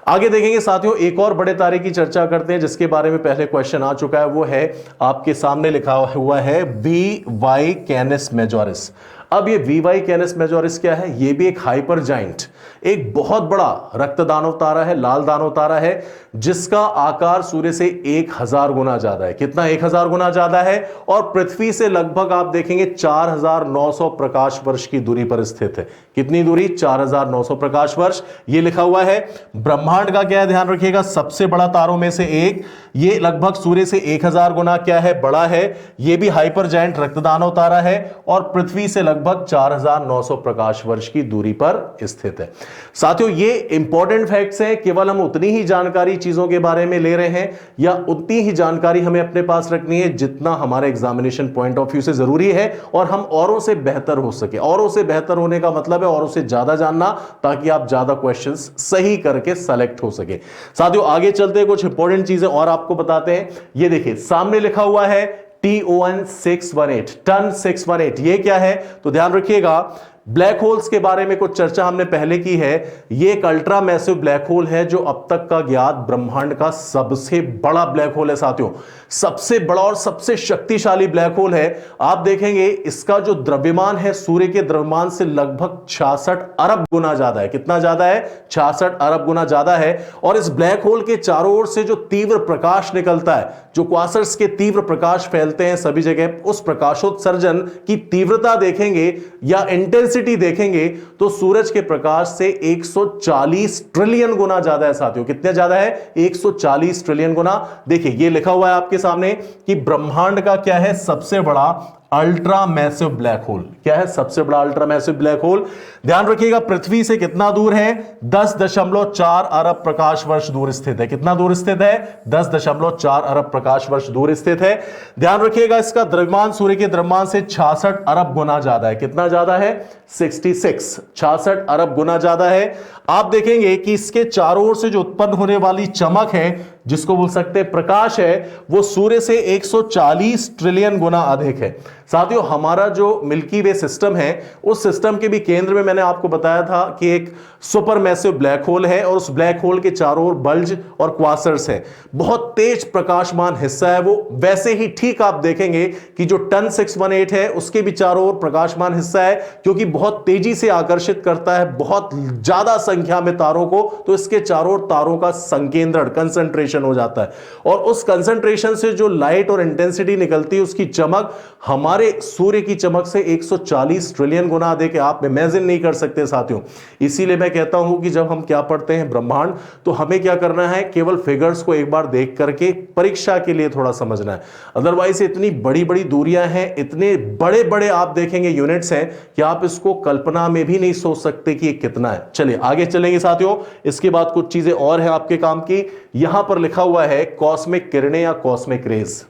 आगे देखेंगे साथियों, एक और बड़े तारे की चर्चा करते हैं जिसके बारे में पहले क्वेश्चन आ चुका है, वो है आपके सामने लिखा हुआ है VY कैनिस मेजोरिस। अब ये VY कैनिस मेजोरिस क्या है, ये भी एक हाइपर जाइंट, एक बहुत बड़ा रक्तदानव तारा है, लाल दानव तारा है, जिसका आकार सूर्य से 1000 गुना ज्यादा है। कितना, 1000 गुना ज्यादा है, और पृथ्वी से लगभग आप देखेंगे 4900 प्रकाश वर्ष की दूरी पर स्थित है। कितनी दूरी, 4900 प्रकाश वर्ष। ये लिखा हुआ है। ब्रह्मांड का क्या है, ध्यान रखिएगा, सबसे बड़ा तारों में से एक, ये लगभग सूर्य से 1000 गुना क्या है, बड़ा है। ये भी हाइपर जाइंट रक्तदानव तारा है, और पृथ्वी से लगभग लगभग 4900 प्रकाश वर्ष की दूरी पर स्थित है। साथियों, ये इंपॉर्टेंट फैक्ट्स हैं, केवल हम उतनी ही जानकारी चीजों के बारे में ले रहे हैं या उतनी ही जानकारी हमें अपने पास रखनी है जितना हमारे एग्जामिनेशन पॉइंट ऑफ व्यू से जरूरी है, और हम औरों से बेहतर हो सके। औरों से बेहतर होने का मतलब है औरों से ज्यादा जानना, ताकि आप ज्यादा क्वेश्चंस सही करके सेलेक्ट हो सके। साथियों, आगे चलते हैं, कुछ इंपॉर्टेंट चीजें और आपको बताते हैं। ये देखिए, सामने लिखा हुआ है TON 618, टन 618, ये क्या है? तो ध्यान रखिएगा, ब्लैक होल्स के बारे में कुछ चर्चा हमने पहले की है। ये एक अल्ट्रा मैसिव ब्लैक होल है जो अब तक का ज्ञात ब्रह्मांड का सबसे बड़ा ब्लैक होल है। साथियों, सबसे बड़ा और सबसे शक्तिशाली ब्लैक होल है। आप देखेंगे इसका जो द्रव्यमान है सूर्य के द्रव्यमान से लगभग 66 अरब गुना ज्यादा है। कितना ज्यादा है? 66 अरब गुना ज्यादा है। और इस ब्लैक होल के चारों ओर से जो तीव्र प्रकाश निकलता है, जो क्वासर्स के तीव्र प्रकाश फैलते हैं सभी जगह, उस प्रकाशोत्सर्जन की तीव्रता देखेंगे या इंटेंसिटी देखेंगे तो सूरज के प्रकाश से 140 ट्रिलियन गुना ज्यादा है। साथियों, कितने ज्यादा है? 140 ट्रिलियन गुना। देखिए, ये लिखा हुआ है आपके सामने कि ब्रह्मांड का क्या है सबसे बड़ा अल्ट्रा मैसिव ब्लैक होल? क्या है सबसे बड़ा अल्ट्रा मैसिव ब्लैक होल? ध्यान रखिएगा, पृथ्वी से कितना दूर है? 10.4 अरब प्रकाश वर्ष दूर स्थित है। कितना दूर स्थित है? 10.4 अरब प्रकाश वर्ष दूर स्थित है। ध्यान रखिएगा, इसका द्रव्यमान सूर्य के द्रव्यमान से 66 अरब गुना ज्यादा है। कितना ज्यादा है? 66 अरब गुना ज्यादा है। आप देखेंगे कि इसके चारों ओर से जो उत्पन्न होने वाली चमक है, जिसको बोल सकते हैं प्रकाश है, वो सूर्य से 140 ट्रिलियन गुना अधिक है। साथियों, हमारा जो मिल्की वे सिस्टम है, उस सिस्टम के भी केंद्र में मैंने आपको बताया था कि एक सुपर मैसिव ब्लैक होल है, और उस ब्लैक होल के चारों ओर बल्ज और क्वासर्स है। बहुत तेज प्रकाशमान हिस्सा है वो। वैसे ही ठीक आप देखेंगे कि जो टन 618 है उसके भी चारों ओर प्रकाशमान हिस्सा है, क्योंकि बहुत तेजी से आकर्षित करता है बहुत ज्यादा संख्या में तारों को, तो इसके चारों ओर तारों का संकेंद्रण, कंसंट्रेशन हो जाता है, और उस कंसंट्रेशन से जो लाइट और इंटेंसिटी निकलती है, उसकी चमक हमारे सूर्य की चमक से 140 ट्रिलियन गुना अधिक है। आप इमेजिन नहीं कर सकते साथियों। इसीलिए मैं कहता हूं कि जब हम क्या पढ़ते हैं ब्रह्मांड, तो हमें क्या करना है, केवल फिगर्स को एक बार देख करके परीक्षा के लिए थोड़ा समझना है। अदरवाइज इतनी बड़ी बड़ी दूरियां हैं, इतने बड़े बड़े आप देखेंगे यूनिट्स हैं कि आप इसको कल्पना में भी नहीं सोच सकते कि ये कितना है। चलिए आगे चलेंगे साथियों। इसके बाद कुछ चीजें और हैं आपके काम की। यहां पर लिखा हुआ है कॉस्मिक किरणें या कॉस्मिक रेज।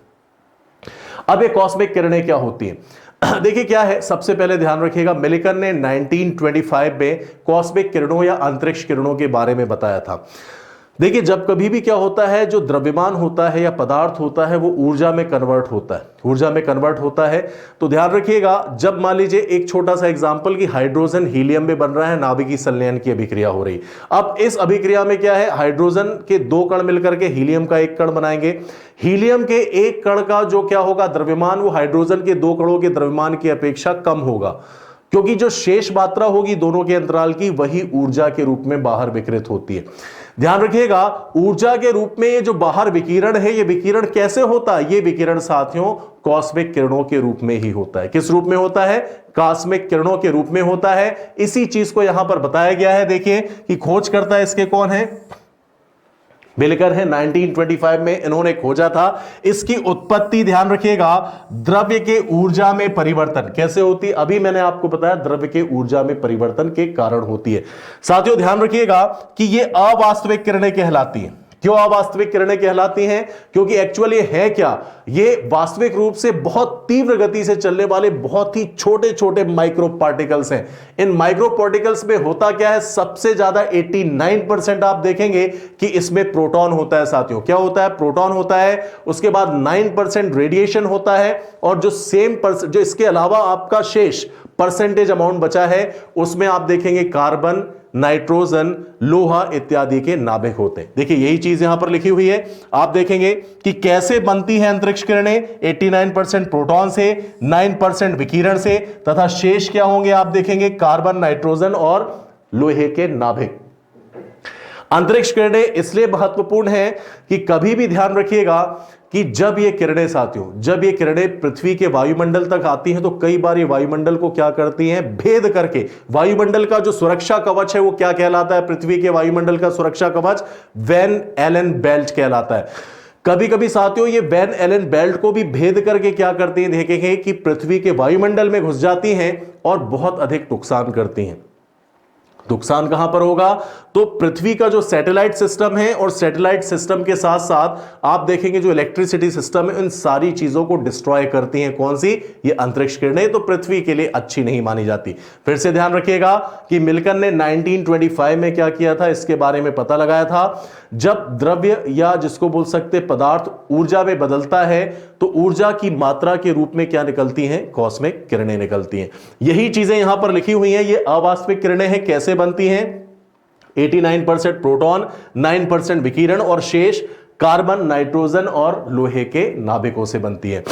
अब ये कॉस्मिक किरणें क्या होती हैं? देखिए क्या है, सबसे पहले ध्यान रखिएगा, मिलिकन ने 1925 में कॉस्मिक किरणों या अंतरिक्ष किरणों के बारे में बताया था। देखिए, जब कभी भी क्या होता है, जो द्रव्यमान होता है या पदार्थ होता है वो ऊर्जा में कन्वर्ट होता है, ऊर्जा में कन्वर्ट होता है। तो ध्यान रखिएगा, जब मान लीजिए एक छोटा सा एग्जांपल कि हाइड्रोजन हीलियम में बन रहा है, नाभिकीय संलयन की अभिक्रिया हो रही। अब इस अभिक्रिया में क्या है, हाइड्रोजन के 2 कण मिलकर के हीलियम का 1 कण बनाएंगे। हीलियम के 1 कण का जो क्या होगा द्रव्यमान, वो हाइड्रोजन के 2 कणों के द्रव्यमान की अपेक्षा कम होगा, क्योंकि जो शेष मात्रा होगी दोनों के अंतराल की, वही ऊर्जा के रूप में बाहर विकिरित होती है। ध्यान रखिएगा, ऊर्जा के रूप में ये जो बाहर विकिरण है, ये विकिरण कैसे होता है? ये विकिरण साथियों कॉस्मिक किरणों के रूप में ही होता है। किस रूप में होता है? कॉस्मिक किरणों के रूप में होता है। इसी चीज को यहां पर बताया गया है। देखिए कि खोज करता है इसके कौन है, मिलिकन है। 1925 में इन्होंने खोजा था। इसकी उत्पत्ति ध्यान रखिएगा, द्रव्य के ऊर्जा में परिवर्तन कैसे होती है? अभी मैंने आपको बताया, द्रव्य के ऊर्जा में परिवर्तन के कारण होती है। साथियों ध्यान रखिएगा कि ये अवास्तविक किरणें कहलाती हैं। क्यों अवास्तविक किरणें कहलाती हैं? क्योंकि एक्चुअली है क्या, ये वास्तविक रूप से बहुत तीव्र गति से चलने वाले बहुत ही छोटे छोटे माइक्रो पार्टिकल्स हैं। इन माइक्रो पार्टिकल्स में होता क्या है, सबसे ज्यादा 89% आप देखेंगे कि इसमें प्रोटॉन होता है। साथियों क्या होता है? प्रोटॉन होता है। उसके बाद 9% रेडिएशन होता है, और जो जो इसके अलावा आपका शेष परसेंटेज अमाउंट बचा है, उसमें आप देखेंगे कार्बन, नाइट्रोजन, लोहा इत्यादि के नाभिक होते हैं। देखिए यही चीज यहां पर लिखी हुई है। आप देखेंगे कि कैसे बनती है अंतरिक्ष किरणें, 89% प्रोटॉन से, 9% विकिरण से, तथा शेष क्या होंगे आप देखेंगे कार्बन, नाइट्रोजन और लोहे के नाभिक। अंतरिक्ष किरणें इसलिए महत्वपूर्ण है कि कभी भी ध्यान रखिएगा कि जब ये किरणें साथियों, जब ये किरणें पृथ्वी के वायुमंडल तक आती हैं, तो कई बार ये वायुमंडल को क्या करती हैं, भेद करके। वायुमंडल का जो सुरक्षा कवच है वो क्या कहलाता है? पृथ्वी के वायुमंडल का सुरक्षा कवच वैन एलन बेल्ट कहलाता है। कभी कभी साथियों ये वैन एलन बेल्ट को भी भेद करके क्या करती हैं, देखेंगे कि पृथ्वी के वायुमंडल में घुस जाती हैं और बहुत अधिक नुकसान करती हैं। नुकसान कहां पर होगा, तो पृथ्वी का जो सैटेलाइट सिस्टम है और सैटेलाइट सिस्टम के साथ साथ आप देखेंगे जो इलेक्ट्रिसिटी सिस्टम है, इन सारी चीजों को डिस्ट्रॉय करती हैं। कौन सी, ये अंतरिक्ष किरणें, तो पृथ्वी के लिए अच्छी नहीं मानी जाती। फिर से ध्यान रखिएगा कि मिल्कन ने 1925 में क्या किया था, इसके बारे में पता लगाया था। जब द्रव्य या जिसको बोल सकते पदार्थ ऊर्जा में बदलता है तो ऊर्जा की मात्रा के रूप में क्या निकलती हैं, कॉस्मिक किरणें निकलती हैं। यही चीजें यहां पर लिखी हुई हैं, ये अवास्तविक किरणें हैं। कैसे बनती हैं, 89% प्रोटॉन, 9% विकिरण और शेष कार्बन, नाइट्रोजन और लोहे के नाभिकों से बनती है।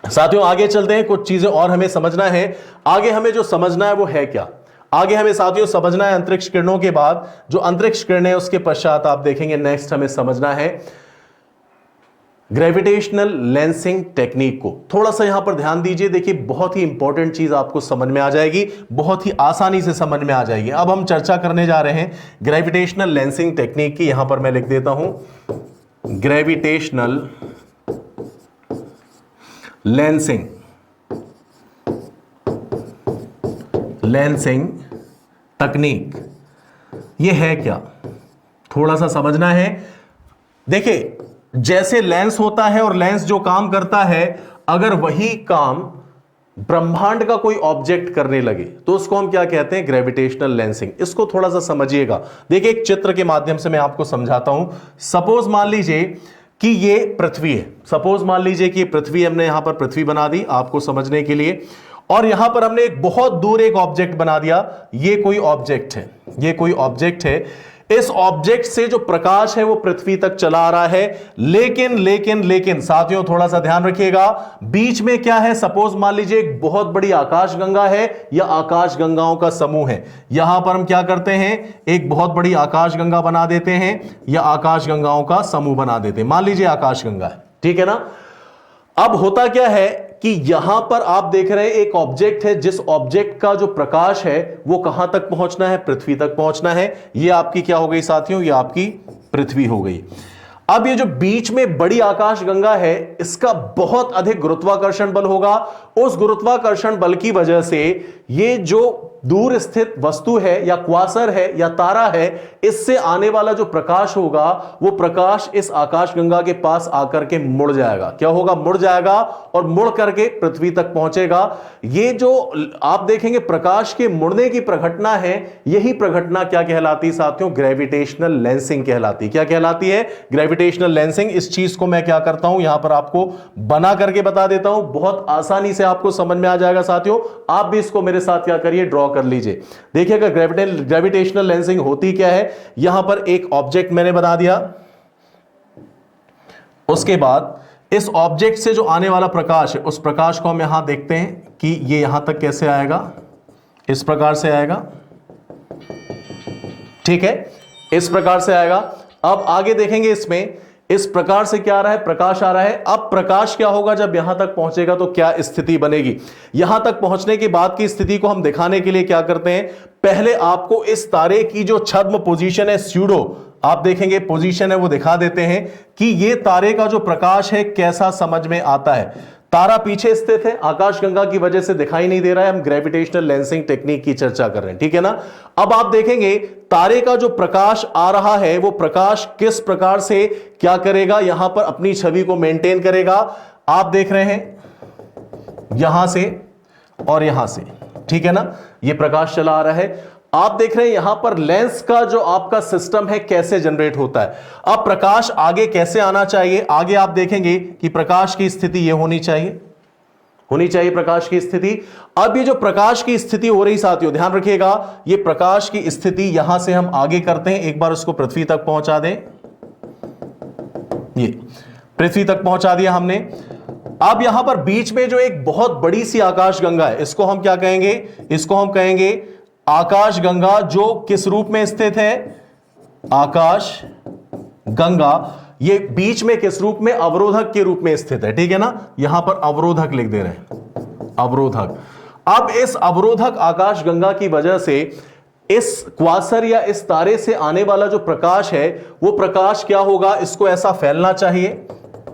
साथियों आगे चलते हैं, कुछ चीजें और हमें समझना है। आगे हमें जो समझना है वो है क्या, आगे हमें साथियों समझना है अंतरिक्ष किरणों के बाद जो अंतरिक्ष किरणें, उसके पश्चात आप देखेंगे नेक्स्ट हमें समझना है ग्रेविटेशनल लेंसिंग टेक्निक को। थोड़ा सा यहां पर ध्यान दीजिए, देखिए बहुत ही इंपॉर्टेंट चीज आपको समझ में आ जाएगी, बहुत ही आसानी से समझ में आ जाएगी। अब हम चर्चा करने जा रहे हैं ग्रेविटेशनल लेंसिंग टेक्निक की। यहां पर मैं लिख देता हूं ग्रेविटेशनल लेंसिंग तकनीक। यह है क्या, थोड़ा सा समझना है। देखिए जैसे लेंस होता है और लेंस जो काम करता है, अगर वही काम ब्रह्मांड का कोई ऑब्जेक्ट करने लगे तो उसको हम क्या कहते हैं, ग्रेविटेशनल लेंसिंग। इसको थोड़ा सा समझिएगा। देखिए एक चित्र के माध्यम से मैं आपको समझाता हूं। सपोज मान लीजिए कि ये पृथ्वी है, सपोज मान लीजिए कि पृथ्वी, हमने यहां पर पृथ्वी बना दी आपको समझने के लिए, और यहां पर हमने एक बहुत दूर एक ऑब्जेक्ट बना दिया। ये कोई ऑब्जेक्ट है, ये कोई ऑब्जेक्ट है। इस ऑब्जेक्ट से जो प्रकाश है वो पृथ्वी तक चला आ रहा है, लेकिन साथियों थोड़ा सा ध्यान रखिएगा, बीच में क्या है, सपोज मान लीजिए एक बहुत बड़ी आकाशगंगा है या आकाशगंगाओं का समूह है। यहां पर हम क्या करते हैं, एक बहुत बड़ी आकाशगंगा बना देते हैं या आकाशगंगाओं का समूह बना देते हैं। मान लीजिए आकाशगंगा है, ठीक है ना। अब होता क्या है कि यहां पर आप देख रहे हैं एक ऑब्जेक्ट है, जिस ऑब्जेक्ट का जो प्रकाश है वो कहां तक पहुंचना है, पृथ्वी तक पहुंचना है। ये आपकी क्या हो गई साथियों, ये आपकी पृथ्वी हो गई। अब ये जो बीच में बड़ी आकाशगंगा है, इसका बहुत अधिक गुरुत्वाकर्षण बल होगा। उस गुरुत्वाकर्षण बल की वजह से ये जो दूर स्थित वस्तु है या क्वासर है या तारा है, इससे आने वाला जो प्रकाश होगा वो प्रकाश इस आकाशगंगा के पास आकर के मुड़ जाएगा। क्या होगा, मुड़ जाएगा और मुड़ करके पृथ्वी तक पहुंचेगा। ये जो आप देखेंगे प्रकाश के मुड़ने की प्रघटना है, यही प्रघटना क्या कहलाती साथियों, ग्रेविटेशनल लेंसिंग कहलाती। क्या कहलाती है, ग्रेविटेशनल लेंसिंग। इस चीज को मैं क्या करता हूं, यहां पर आपको बना करके बता देता हूं, बहुत आसानी से आपको समझ में आ जाएगा साथियों। आप भी इसको मेरे साथ क्या करिए, ड्रॉ कर लीजिए। देखिएगा ग्रेविटेशनल लेंसिंग होती क्या है। यहां पर एक ऑब्जेक्ट मैंने बना दिया, उसके बाद इस ऑब्जेक्ट से जो आने वाला प्रकाश है, उस प्रकाश को हम यहां देखते हैं कि ये यहां तक कैसे आएगा, इस प्रकार से आएगा, ठीक है, इस प्रकार से आएगा। अब आगे देखेंगे इसमें इस प्रकार से क्या आ रहा है, प्रकाश आ रहा है। अब प्रकाश क्या होगा, जब यहां तक पहुंचेगा तो क्या स्थिति बनेगी। यहां तक पहुंचने के बाद की स्थिति को हम दिखाने के लिए क्या करते हैं, पहले आपको इस तारे की जो छद्म पोजीशन है, स्यूडो आप देखेंगे पोजीशन है, वो दिखा देते हैं कि ये तारे का जो प्रकाश है कैसा समझ में आता है। तारा पीछे स्थित है, आकाशगंगा की वजह से दिखाई नहीं दे रहा है। हम ग्रेविटेशनल लेंसिंग टेक्निक की चर्चा कर रहे हैं, ठीक है ना। अब आप देखेंगे तारे का जो प्रकाश आ रहा है, वो प्रकाश किस प्रकार से क्या करेगा, यहां पर अपनी छवि को मेंटेन करेगा। आप देख रहे हैं यहां से और यहां से, ठीक है ना, ये प्रकाश चला आ रहा है। आप देख रहे हैं यहां पर लेंस का जो आपका सिस्टम है कैसे जनरेट होता है। अब प्रकाश आगे कैसे आना चाहिए, आगे आप देखेंगे कि प्रकाश की स्थिति यह होनी चाहिए प्रकाश की स्थिति। अब ये जो प्रकाश की स्थिति हो रही साथियों, ध्यान रखिएगा, ये प्रकाश की स्थिति यहां से हम आगे करते हैं, एक बार उसको पृथ्वी तक पहुंचा दें। ये पृथ्वी तक पहुंचा दिया हमने। अब यहां पर बीच में जो एक बहुत बड़ी सी आकाशगंगा है, इसको हम क्या कहेंगे, इसको हम कहेंगे आकाशगंगा, जो किस रूप में स्थित है, आकाश गंगा। ये बीच में किस रूप में, अवरोधक के रूप में स्थित है, ठीक है ना। यहां पर अवरोधक लिख दे रहे हैं, अवरोधक। अब इस अवरोधक आकाशगंगा की वजह से इस क्वासर या इस तारे से आने वाला जो प्रकाश है वो प्रकाश क्या होगा, इसको ऐसा फैलना चाहिए,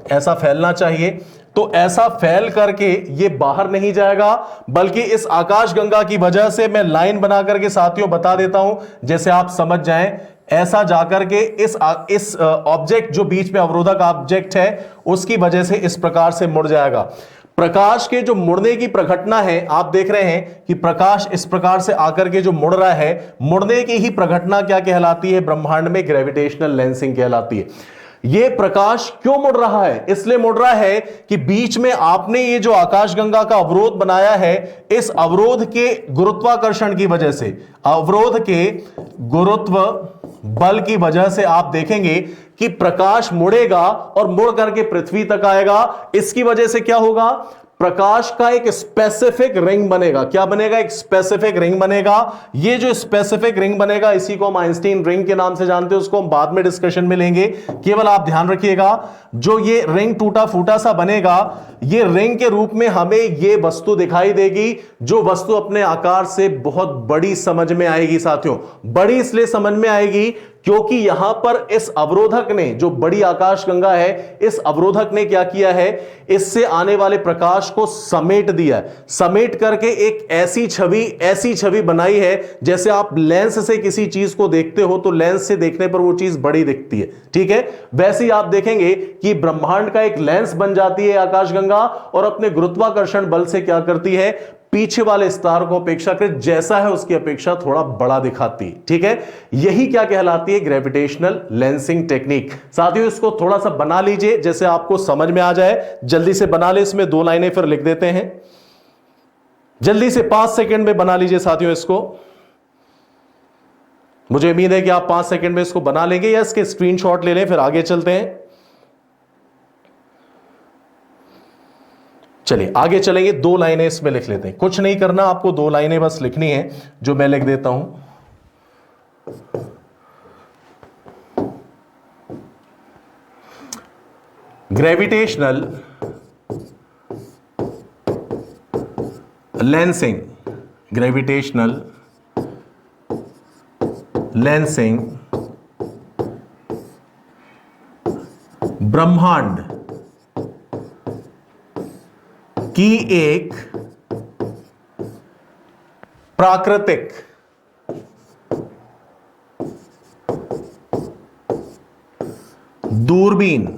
ऐसा फैलना चाहिए। तो ऐसा फैल करके ये बाहर नहीं जाएगा, बल्कि इस आकाशगंगा की वजह से मैं लाइन बना करके साथियों बता देता हूं, जैसे आप समझ जाएं। ऐसा जाकर के इस ऑब्जेक्ट जो बीच में अवरोधक ऑब्जेक्ट है उसकी वजह से इस प्रकार से मुड़ जाएगा। प्रकाश के जो मुड़ने की प्रघटना है, आप देख रहे हैं कि प्रकाश इस प्रकार से आकर के जो मुड़ रहा है, मुड़ने की ही प्रघटना क्या कहलाती है ब्रह्मांड में, ग्रेविटेशनल लेंसिंग कहलाती है। ये प्रकाश क्यों मुड़ रहा है, इसलिए मुड़ रहा है कि बीच में आपने ये जो आकाशगंगा का अवरोध बनाया है, इस अवरोध के गुरुत्वाकर्षण की वजह से, अवरोध के गुरुत्व बल की वजह से आप देखेंगे कि प्रकाश मुड़ेगा और मुड़ करके पृथ्वी तक आएगा। इसकी वजह से क्या होगा, प्रकाश का एक स्पेसिफिक रिंग बनेगा। क्या बनेगा, एक स्पेसिफिक रिंग बनेगा। ये जो स्पेसिफिक रिंग बनेगा इसी को हम आइंस्टीन रिंग के नाम से जानते हैं, उसको हम बाद में डिस्कशन में लेंगे। केवल आप ध्यान रखिएगा, जो ये रिंग टूटा फूटा सा बनेगा, ये रिंग के रूप में हमें ये वस्तु दिखाई देगी, जो वस्तु अपने आकार से बहुत बड़ी समझ में आएगी। साथियों, बड़ी इसलिए समझ में आएगी क्योंकि यहां पर इस अवरोधक ने, जो बड़ी आकाशगंगा है, इस अवरोधक ने क्या किया है, इससे आने वाले प्रकाश को समेट दिया, समेट करके एक ऐसी छवि बनाई है, जैसे आप लेंस से किसी चीज को देखते हो तो लेंस से देखने पर वो चीज बड़ी दिखती है, ठीक है। वैसे ही आप देखेंगे कि ब्रह्मांड का एक लेंस बन जाती है आकाशगंगा, और अपने गुरुत्वाकर्षण बल से क्या करती है, पीछे वाले स्टार को अपेक्षाकृत जैसा है उसकी अपेक्षा थोड़ा बड़ा दिखाती है, ठीक है। यही क्या कहलाती है, ग्रेविटेशनल लेंसिंग टेक्निक। साथियों, इसको थोड़ा सा बना लीजिए जैसे आपको समझ में आ जाए, जल्दी से बना ले। इसमें 2 लाइनें फिर लिख देते हैं, जल्दी से 5 सेकंड में बना लीजिए साथियों इसको। मुझे उम्मीद है कि आप 5 सेकंड में इसको बना लेंगे, या इसके स्क्रीनशॉट ले लें, फिर आगे चलते हैं। चलिए आगे चलेंगे, 2 लाइनें इसमें लिख लेते हैं। कुछ नहीं करना, आपको 2 लाइनें बस लिखनी है, जो मैं लिख देता हूं। ग्रेविटेशनल लेंसिंग, ग्रेविटेशनल लेंसिंग ब्रह्मांड की एक प्राकृतिक दूरबीन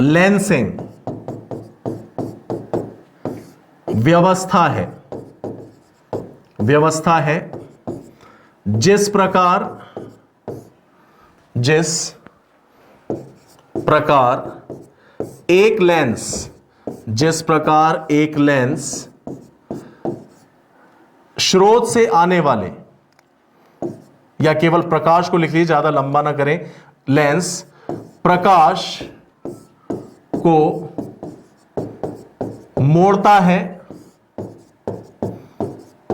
लेंसिंग व्यवस्था है, जिस प्रकार एक लेंस स्रोत से आने वाले, या केवल प्रकाश को लिख लीजिए, ज्यादा लंबा ना करें, लेंस प्रकाश को मोड़ता है,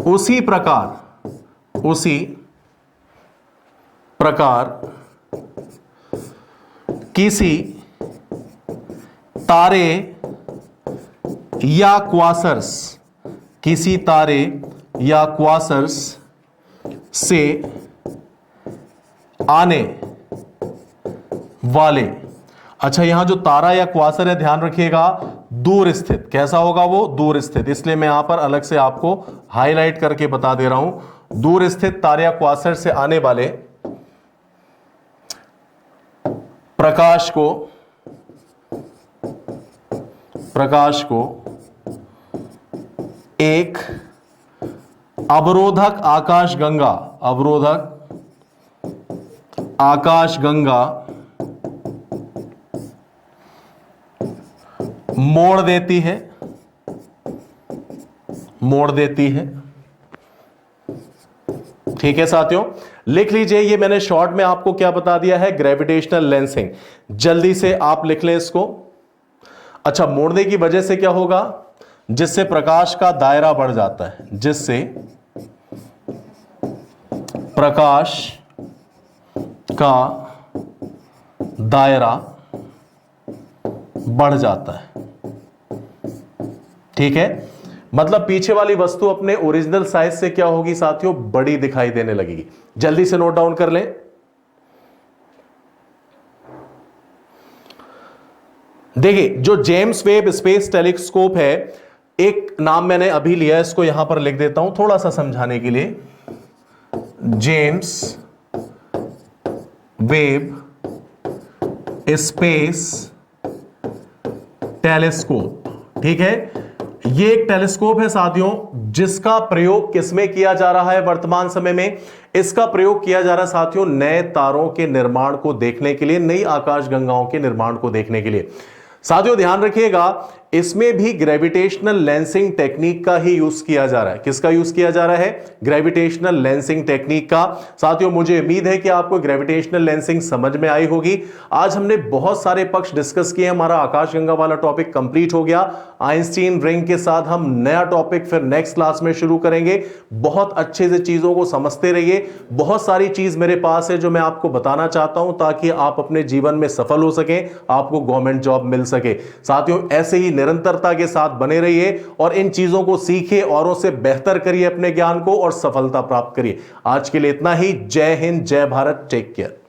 उसी प्रकार किसी तारे या क्वासर्स से आने वाले, अच्छा यहां जो तारा या क्वासर है ध्यान रखिएगा, दूर स्थित, कैसा होगा वो, दूर स्थित, इसलिए मैं यहां पर अलग से आपको हाईलाइट करके बता दे रहा हूं। दूर स्थित तारे या क्वासर से आने वाले प्रकाश को एक अवरोधक आकाशगंगा मोड़ देती है। ठीक है साथियों, लिख लीजिए, ये मैंने शॉर्ट में आपको क्या बता दिया है, ग्रेविटेशनल लेंसिंग। जल्दी से आप लिख लें इसको। अच्छा, मोड़ने की वजह से क्या होगा, जिससे प्रकाश का दायरा बढ़ जाता है, जिससे प्रकाश का दायरा बढ़ जाता है। ठीक है, मतलब पीछे वाली वस्तु अपने ओरिजिनल साइज से क्या होगी साथियों, बड़ी दिखाई देने लगेगी। जल्दी से नोट डाउन कर लें। देखिए जो जेम्स वेब स्पेस टेलीस्कोप है, एक नाम मैंने अभी लिया है, इसको यहां पर लिख देता हूं थोड़ा सा समझाने के लिए। जेम्स वेब स्पेस टेलीस्कोप, ठीक है। ये एक टेलीस्कोप है साथियों, जिसका प्रयोग किसमें किया जा रहा है वर्तमान समय में? इसका प्रयोग किया जा रहा है साथियों नए तारों के निर्माण को देखने के लिए, नई आकाशगंगाओं के निर्माण को देखने के लिए। साथियों ध्यान रखिएगा, इसमें भी ग्रेविटेशनल लेंसिंग टेक्निक का ही यूज किया जा रहा है। किसका यूज किया जा रहा है? ग्रेविटेशनल लेंसिंग टेक्निक का। साथियों मुझे उम्मीद है कि आपको ग्रेविटेशनल लेंसिंग समझ में आई होगी। आज हमने बहुत सारे पक्ष डिस्कस किए, हमारा आकाशगंगा वाला टॉपिक कंप्लीट हो गया। आइंस्टीन रिंग के साथ हम नया टॉपिक फिर नेक्स्ट क्लास में शुरू करेंगे। बहुत अच्छे से चीजों को समझते रहिए। बहुत सारी चीज मेरे पास है जो मैं आपको बताना चाहता हूं, ताकि आप अपने जीवन में सफल हो सकें, आपको गवर्नमेंट जॉब मिल सके। साथियों ऐसे ही निरंतरता के साथ बने रहिए और इन चीजों को सीखिए, औरों से बेहतर करिए अपने ज्ञान को और सफलता प्राप्त करिए। आज के लिए इतना ही। जय हिंद, जय भारत, टेक केयर।